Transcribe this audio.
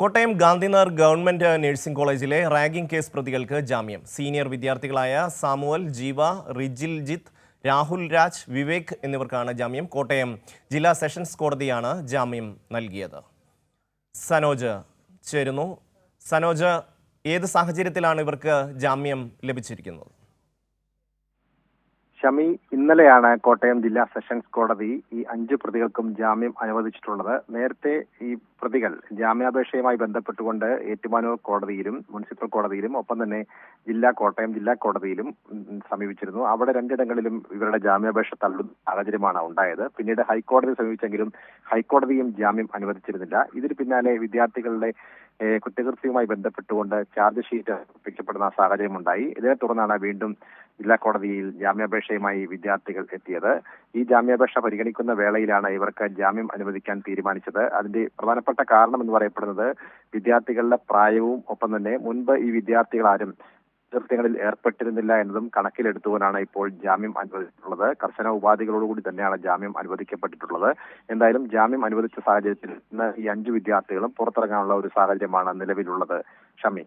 Kottayam Gandhinagar government nursing കോളേജിലെ ragging case പ്രതികൾക്ക് ജാമ്യം. സീനിയർ വിദ്യാർത്ഥികളായ സാമുവൽ, ജീവ, റിജിൽജിത്ത്, രാഹുൽ രാജ്, വിവേക് എന്നിവർക്കാണ് ജാമ്യം. കോട്ടയം ജില്ലാ സെഷൻസ് കോടതിയാണ് ജാമ്യം നൽകിയത്. സനോജ് ചേരുന്നു. സനോജ്, ഏത് സാഹചര്യത്തിലാണ് ഇവർക്ക് ജാമ്യം ലഭിച്ചിരിക്കുന്നത്? ഷമി, ഇന്നലെയാണ് കോട്ടയം ജില്ലാ സെഷൻസ് കോടതി ഈ 5 പ്രതികൾക്കും ജാമ്യം അനുവദിച്ചിട്ടുള്ളത്. നേരത്തെ ഈ പ്രതികൾ ജാമ്യാപേക്ഷയുമായി ബന്ധപ്പെട്ടുകൊണ്ട് ഏറ്റുമാനൂർ കോടതിയിലും മുനിസിപ്പൽ കോടതിയിലും ഒപ്പം തന്നെ കോട്ടയം ജില്ലാ കോടതിയിലും സമീപിച്ചിരുന്നു. അവിടെ രണ്ടിടങ്ങളിലും ഇവരുടെ ജാമ്യാപേക്ഷ തള്ളുന്ന സാഹചര്യമാണ് ഉണ്ടായത്. പിന്നീട് ഹൈക്കോടതി സമീപിച്ചെങ്കിലും ഹൈക്കോടതിയും ജാമ്യം അനുവദിച്ചിരുന്നില്ല. ഇതിന് പിന്നാലെ വിദ്യാർത്ഥികളുടെ കുറ്റകൃത്യവുമായി ബന്ധപ്പെട്ടുകൊണ്ട് ചാർജ് ഷീറ്റ് സമർപ്പിക്കപ്പെടുന്ന സാഹചര്യമുണ്ടായി. ഇതിനെ തുടർന്നാണ് വീണ്ടും ജില്ലാ കോടതിയിൽ ജാമ്യാപേക്ഷയുമായി വിദ്യാർത്ഥികൾ എത്തിയത്. ഈ ജാമ്യാപേക്ഷ പരിഗണിക്കുന്ന വേളയിലാണ് ഇവർക്ക് ജാമ്യം അനുവദിക്കാൻ തീരുമാനിച്ചത്. അതിന്റെ പ്രധാനപ്പെട്ട കാരണം എന്ന് പറയപ്പെടുന്നത് വിദ്യാർത്ഥികളുടെ പ്രായവും ഒപ്പം തന്നെ മുൻപ് ഈ വിദ്യാർത്ഥികൾ ആരും കൃത്യങ്ങളിൽ ഏർപ്പെട്ടിരുന്നില്ല എന്നതും കണക്കിലെടുത്തുകൊണ്ടാണ് ഇപ്പോൾ ജാമ്യം അനുവദിച്ചിട്ടുള്ളത്. കർശന ഉപാധികളോടുകൂടി തന്നെയാണ് ജാമ്യം അനുവദിക്കപ്പെട്ടിട്ടുള്ളത്. എന്തായാലും ജാമ്യം അനുവദിച്ച സാഹചര്യത്തിൽ ഇന്ന് ഈ 5 വിദ്യാർത്ഥികളും പുറത്തിറങ്ങാനുള്ള ഒരു സാഹചര്യമാണ് നിലവിലുള്ളത്. ഷമി.